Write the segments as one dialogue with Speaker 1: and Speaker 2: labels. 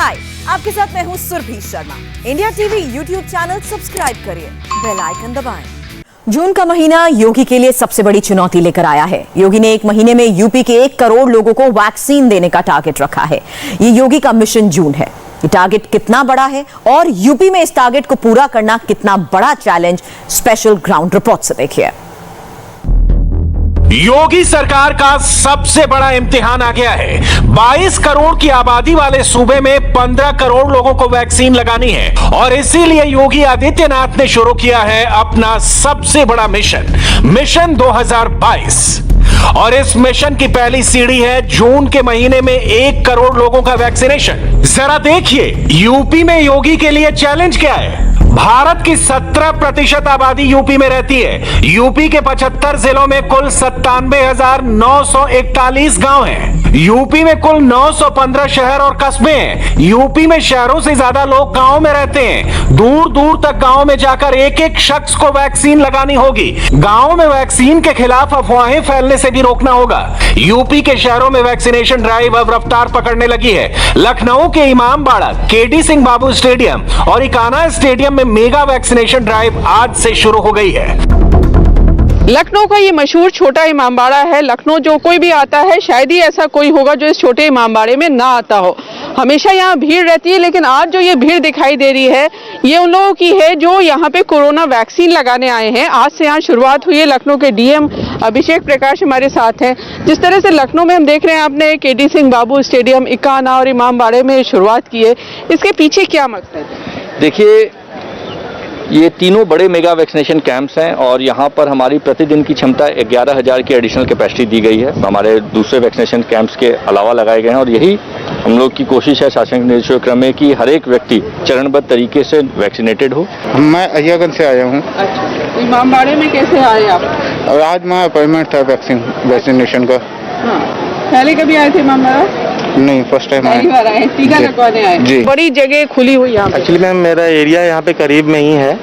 Speaker 1: हाय, आपके साथ मैं हूँ Surbhi Sharma. India TV YouTube channel subscribe करिए, बेल आइकन दबाएं। जून का महीना योगी के लिए सबसे बड़ी चुनौती लेकर आया है। योगी ने एक महीने में यूपी के 1 करोड़ लोगों को वैक्सीन देने का टारगेट रखा है। ये योगी का मिशन जून है। ये टारगेट कितना बड़ा है और यूपी में इस टारगेट को पूरा करना कितना बड़ा चैलेंज, स्पेशल ग्राउंड रिपोर्ट से देखिए।
Speaker 2: योगी सरकार का सबसे बड़ा इम्तिहान आ गया है। 22 करोड़ की आबादी वाले सूबे में 15 करोड़ लोगों को वैक्सीन लगानी है और इसीलिए योगी आदित्यनाथ ने शुरू किया है अपना सबसे बड़ा मिशन 2022। और इस मिशन की पहली सीढ़ी है जून के महीने में 1 करोड़ लोगों का वैक्सीनेशन। जरा देखिए यूपी में योगी के लिए चैलेंज क्या है। भारत की 17% आबादी यूपी में रहती है। यूपी के 75 जिलों में कुल 97,941 गांव हैं। यूपी में कुल 915 शहर और कस्बे हैं। यूपी में शहरों से ज्यादा लोग गांव में रहते हैं। दूर दूर तक गांव में जाकर एक एक शख्स को वैक्सीन लगानी होगी। गांव में वैक्सीन के खिलाफ अफवाहें फैलने से भी रोकना होगा। यूपी के शहरों में वैक्सीनेशन ड्राइव अब रफ्तार पकड़ने लगी है। लखनऊ के इमामबाड़ा, केडी सिंह बाबू स्टेडियम और इकाना स्टेडियम में मेगा वैक्सीनेशन ड्राइव आज से शुरू हो गई है।
Speaker 3: लखनऊ का ये मशहूर छोटा इमामबाड़ा है। लखनऊ जो कोई भी आता है, शायद ही ऐसा कोई होगा जो इस छोटे इमामबाड़े में ना आता हो। हमेशा यहाँ भीड़ रहती है, लेकिन आज जो ये भीड़ दिखाई दे रही है ये उन लोगों की है जो यहाँ पे कोरोना वैक्सीन लगाने आए हैं। आज से यहाँ शुरुआत हुई है। लखनऊ के डीएम अभिषेक प्रकाश हमारे साथ हैं। जिस तरह से लखनऊ में हम देख रहे हैं, आपने केडी सिंह बाबू स्टेडियम, इकाना और इमामबाड़े में शुरुआत की है, इसके पीछे क्या मकसद है?
Speaker 4: देखिए, ये तीनों बड़े मेगा वैक्सीनेशन कैंप्स हैं और यहाँ पर हमारी प्रतिदिन की क्षमता 11,000 की एडिशनल कैपेसिटी दी गई है। हमारे दूसरे वैक्सीनेशन कैंप्स के अलावा लगाए गए हैं और यही हम लोग की कोशिश है शासन के निर्देशों में कि हर एक व्यक्ति चरणबद्ध तरीके से वैक्सीनेटेड हो।
Speaker 5: मैं अहियागंज से आया हूँ।
Speaker 3: अच्छा, इमामबाड़े में कैसे आए आप?
Speaker 5: और आज मैं अपॉइंटमेंट था वैक्सीनेशन का।
Speaker 3: हाँ, पहले कभी आए थे इमामबाड़ा?
Speaker 5: नहीं, फर्स्ट टाइम
Speaker 3: पहली बार आए। टीका लगवाने आए
Speaker 5: जी।
Speaker 3: बड़ी जगह खुली हुई यहाँ।
Speaker 6: एक्चुअली मैम मेरा एरिया यहाँ पे करीब में ही है,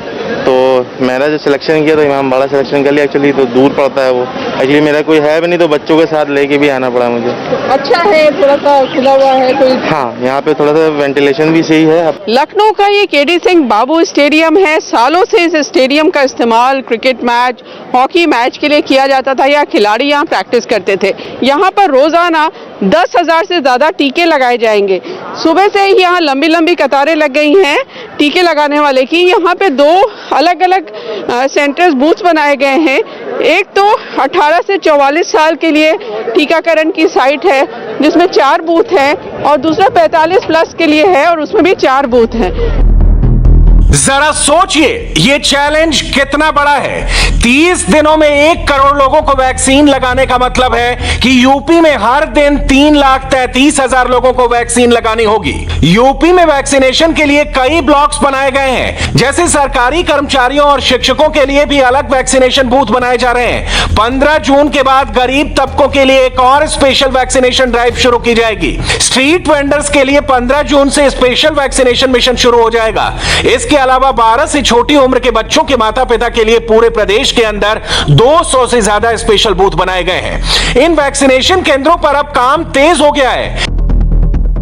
Speaker 6: तो मेरा जो सिलेक्शन किया तो इमामबाड़ा सिलेक्शन कर लिया। एक्चुअली तो दूर पड़ता है वो। एक्चुअली मेरा कोई है भी नहीं, तो बच्चों के साथ लेके भी आना पड़ा मुझे।
Speaker 3: अच्छा है, थोड़ा सा खुला हुआ है कोई?
Speaker 6: हाँ, यहाँ पे थोड़ा सा वेंटिलेशन भी सही है।
Speaker 3: लखनऊ का ये केडी सिंह बाबू स्टेडियम है। सालों से इस स्टेडियम का इस्तेमाल क्रिकेट मैच, हॉकी मैच के लिए किया जाता था या खिलाड़ी यहाँ प्रैक्टिस करते थे। यहाँ पर रोजाना 10,000 से ज्यादा टीके लगाए जाएंगे। सुबह से ही यहाँ लंबी लंबी कतारें लग गई हैं टीके लगाने वाले की। यहाँ पे 2 अलग अलग सेंटर्स, बूथ्स बनाए गए हैं। एक तो 18 से 44 साल के लिए टीकाकरण की साइट है जिसमें 4 बूथ हैं और दूसरा 45 प्लस के लिए है और उसमें भी 4 बूथ हैं।
Speaker 2: जरा सोचिए ये चैलेंज कितना बड़ा है। 30 दिनों में 1 करोड़ लोगों को वैक्सीन लगाने का मतलब है कि यूपी में हर दिन 3,33,000 लोगों को वैक्सीन लगानी होगी। यूपी में वैक्सीनेशन के लिए कई ब्लॉक्स बनाए गए हैं। जैसे सरकारी कर्मचारियों और शिक्षकों के लिए भी अलग वैक्सीनेशन बूथ बनाए जा रहे हैं। 15 जून के बाद गरीब तबकों के लिए एक और स्पेशल वैक्सीनेशन ड्राइव शुरू की जाएगी। स्ट्रीट वेंडर्स के लिए 15 जून से स्पेशल वैक्सीनेशन मिशन शुरू हो जाएगा। इसके अलावा 12 से छोटी उम्र के बच्चों के माता पिता के लिए पूरे प्रदेश के अंदर 200 से ज्यादा स्पेशल बूथ बनाए गए हैं। इन वैक्सीनेशन केंद्रों पर अब काम तेज हो गया है,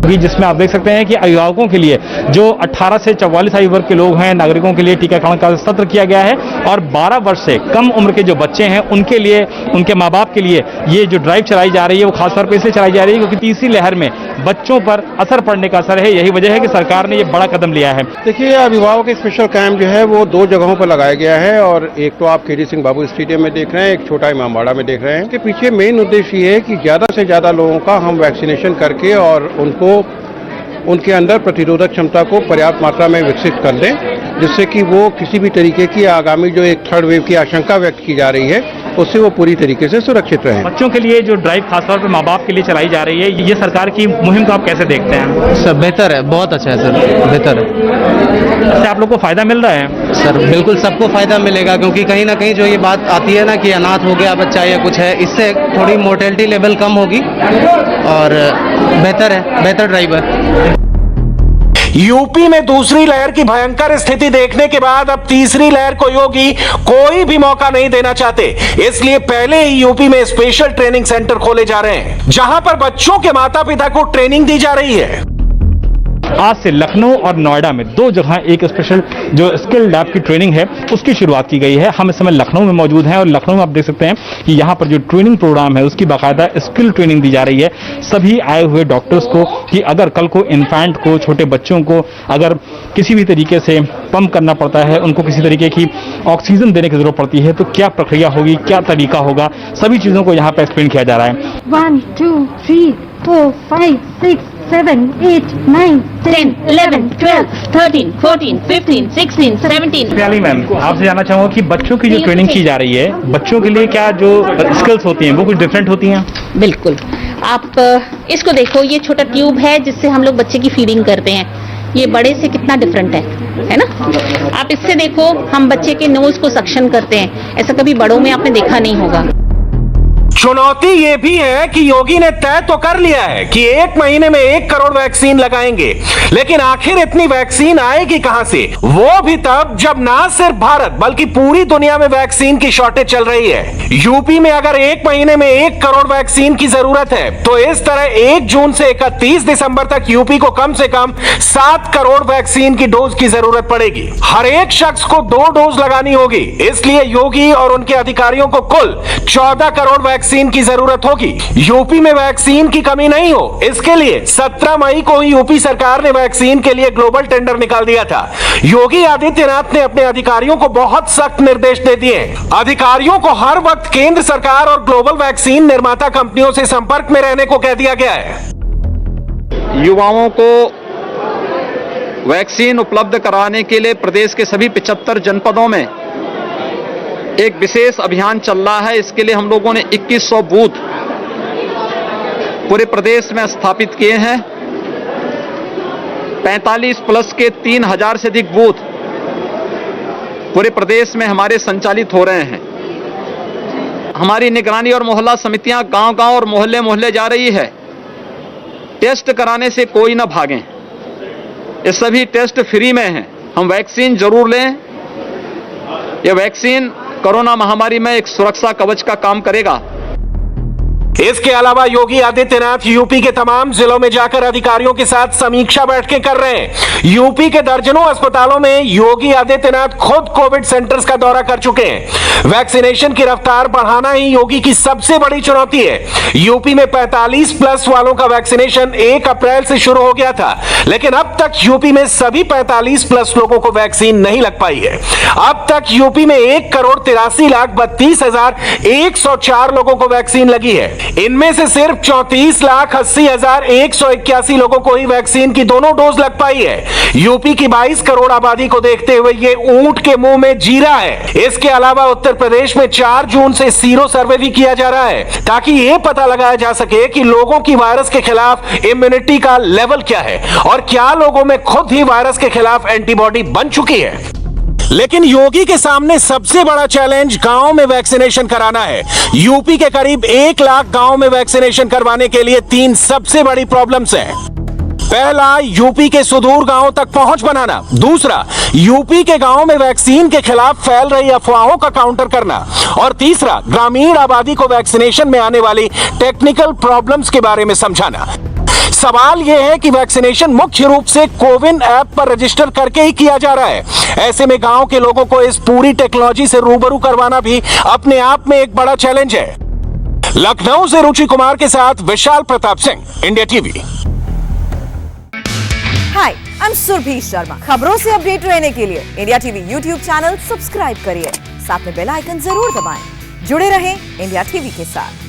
Speaker 7: जिसमें आप देख सकते हैं कि अभिभावकों के लिए जो 18 से 44 आयु वर्ग के लोग हैं, नागरिकों के लिए टीकाकरण का सत्र किया गया है और 12 वर्ष से कम उम्र के जो बच्चे हैं उनके लिए, उनके माँ बाप के लिए ये जो ड्राइव चलाई जा रही है वो खासतौर पर इसलिए चलाई जा रही है क्योंकि तीसरी लहर में बच्चों पर असर पड़ने का असर है। यही वजह है कि सरकार ने ये बड़ा कदम लिया है।
Speaker 5: देखिए, अभिभावक स्पेशल कैंप जो है वो 2 जगहों पर लगाया गया है और एक तो आप केडी सिंह बाबू स्टेडियम में देख रहे हैं, एक छोटा इमामबाड़ा में देख रहे हैं। कि पीछे मेन उद्देश्य ये है कि ज़्यादा से ज़्यादा लोगों का हम वैक्सीनेशन करके और उनके अंदर प्रतिरोधक क्षमता को पर्याप्त मात्रा में विकसित कर दें, जिससे कि वो किसी भी तरीके की आगामी जो एक 3rd वेव की आशंका व्यक्त की जा रही है उससे वो पूरी तरीके से सुरक्षित रहें।
Speaker 7: बच्चों के लिए जो ड्राइव खासतौर पर माँ बाप के लिए चलाई जा रही है, ये सरकार की मुहिम को आप कैसे देखते हैं?
Speaker 8: सर बेहतर है, बहुत अच्छा है सर, बेहतर है।
Speaker 7: इससे आप लोग को फायदा मिल रहा है?
Speaker 8: सर बिल्कुल सबको फायदा मिलेगा, क्योंकि कहीं ना कहीं जो ये बात आती है ना कि अनाथ हो गया बच्चा या कुछ है, इससे थोड़ी मोर्टेलिटी लेवल कम होगी और बेहतर है, बेहतर ड्राइव है।
Speaker 2: यूपी में दूसरी लहर की भयंकर स्थिति देखने के बाद अब तीसरी लहर को योगी कोई भी मौका नहीं देना चाहते। इसलिए पहले ही यूपी में स्पेशल ट्रेनिंग सेंटर खोले जा रहे हैं, जहां पर बच्चों के माता पिता को ट्रेनिंग दी जा रही है।
Speaker 7: आज से लखनऊ और नोएडा में 2 जगह एक स्पेशल जो स्किल लैब की ट्रेनिंग है उसकी शुरुआत की गई है। हम इस समय लखनऊ में मौजूद हैं और लखनऊ में आप देख सकते हैं कि यहाँ पर जो ट्रेनिंग प्रोग्राम है उसकी बाकायदा स्किल ट्रेनिंग दी जा रही है सभी आए हुए डॉक्टर्स को, कि अगर कल को इन्फेंट को, छोटे बच्चों को अगर किसी भी तरीके से पंप करना पड़ता है, उनको किसी तरीके की ऑक्सीजन देने की जरूरत पड़ती है तो क्या प्रक्रिया होगी, क्या तरीका होगा, सभी चीजों को यहाँ पर एक्सप्लेन किया जा रहा है।
Speaker 9: 1 2 3 4 5 6 7 8 9 10 11 12 13 14 15 16 17।
Speaker 7: प्याली मैम, आपसे जानना चाहूंगा कि बच्चों की जो ट्रेनिंग की जा रही है, बच्चों के लिए क्या जो स्किल्स होती हैं वो कुछ डिफरेंट होती हैं?
Speaker 10: बिल्कुल। आप इसको देखो, ये छोटा ट्यूब है जिससे हम लोग बच्चे की फीडिंग करते हैं, ये बड़े से कितना डिफरेंट है ना। आप इससे देखो, हम बच्चे के नोज को सक्शन करते हैं, ऐसा कभी बड़ों में आपने देखा नहीं होगा।
Speaker 2: चुनौती ये भी है कि योगी ने तय तो कर लिया है कि 1 महीने में 1 करोड़ वैक्सीन लगाएंगे, लेकिन आखिर इतनी वैक्सीन आएगी कहां से? वो भी तब जब ना सिर्फ भारत बल्कि पूरी दुनिया में वैक्सीन की शॉर्टेज चल रही है। यूपी में अगर 1 महीने में 1 करोड़ वैक्सीन की जरूरत है तो इस तरह 1 जून से 31 दिसंबर तक यूपी को कम से कम 7 करोड़ वैक्सीन की डोज की जरूरत पड़ेगी। हर एक शख्स को 2 डोज लगानी होगी, इसलिए योगी और उनके अधिकारियों को कुल 14 करोड़ वैक्सीन की जरूरत होगी। यूपी में वैक्सीन की कमी नहीं हो, इसके लिए 17 मई को ही यूपी सरकार ने वैक्सीन के लिए ग्लोबल टेंडर निकाल दिया था। योगी आदित्यनाथ ने अपने अधिकारियों को बहुत सख्त निर्देश दे दिए। अधिकारियों को हर वक्त केंद्र सरकार और ग्लोबल वैक्सीन निर्माता कंपनियों से संपर्क में रहने को कह दिया गया है।
Speaker 11: युवाओं को वैक्सीन उपलब्ध कराने के लिए प्रदेश के सभी 75 जनपदों में एक विशेष अभियान चल रहा है। इसके लिए हम लोगों ने 2100 बूथ पूरे प्रदेश में स्थापित किए हैं। 45 प्लस के 3000 से अधिक बूथ पूरे प्रदेश में हमारे संचालित हो रहे हैं। हमारी निगरानी और मोहल्ला समितियां गांव-गांव और मोहल्ले जा रही है। टेस्ट कराने से कोई ना भागें, ये सभी टेस्ट फ्री में हैं। हम वैक्सीन जरूर लें, ये वैक्सीन कोरोना महामारी में एक सुरक्षा कवच का काम करेगा।
Speaker 2: इसके अलावा योगी आदित्यनाथ यूपी के तमाम जिलों में जाकर अधिकारियों के साथ समीक्षा बैठकें कर रहे हैं। यूपी के दर्जनों अस्पतालों में योगी आदित्यनाथ खुद कोविड सेंटर्स का दौरा कर चुके हैं। वैक्सीनेशन की रफ्तार बढ़ाना ही योगी की सबसे बड़ी चुनौती है। यूपी में 45 प्लस वालों का वैक्सीनेशन 1 अप्रैल से शुरू हो गया था, लेकिन अब तक यूपी में सभी 45 प्लस लोगों को वैक्सीन नहीं लग पाई है। अब तक यूपी में 1,83,32,104 लोगों को वैक्सीन लगी है। इनमें से सिर्फ 34,80,181 लोगों को ही वैक्सीन की दोनों डोज लग पाई है। यूपी की 22 करोड़ आबादी को देखते हुए ये ऊंट के मुंह में जीरा है। इसके अलावा उत्तर प्रदेश में 4 जून से सीरो सर्वे भी किया जा रहा है, ताकि यह पता लगाया जा सके कि लोगों की वायरस के खिलाफ इम्यूनिटी का लेवल क्या है और क्या लोगों में खुद ही वायरस के खिलाफ एंटीबॉडी बन चुकी है। लेकिन योगी के सामने सबसे बड़ा चैलेंज गांव में वैक्सीनेशन कराना है। यूपी के करीब 1 लाख गांव में वैक्सीनेशन करवाने के लिए 3 सबसे बड़ी प्रॉब्लम्स हैं। पहला, यूपी के सुदूर गांवों तक पहुंच बनाना। दूसरा, यूपी के गांव में वैक्सीन के खिलाफ फैल रही अफवाहों का काउंटर करना। और तीसरा, ग्रामीण आबादी को वैक्सीनेशन में आने वाली टेक्निकल प्रॉब्लम्स के बारे में समझाना। सवाल यह है कि वैक्सीनेशन मुख्य रूप से कोविन ऐप पर रजिस्टर करके ही किया जा रहा है। ऐसे में गांव के लोगों को इस पूरी टेक्नोलॉजी से रूबरू करवाना भी अपने आप में एक बड़ा चैलेंज है। लखनऊ से रुचि कुमार के साथ Vishal Pratap Singh, India TV.
Speaker 1: Hi, I am Surbhi Sharma. खबरों से अपडेट रहने के लिए India TV YouTube channel subscribe करिए, साथ में बेल आइकन जरूर दबाएं। जुड़े रहें इंडिया टीवी के साथ।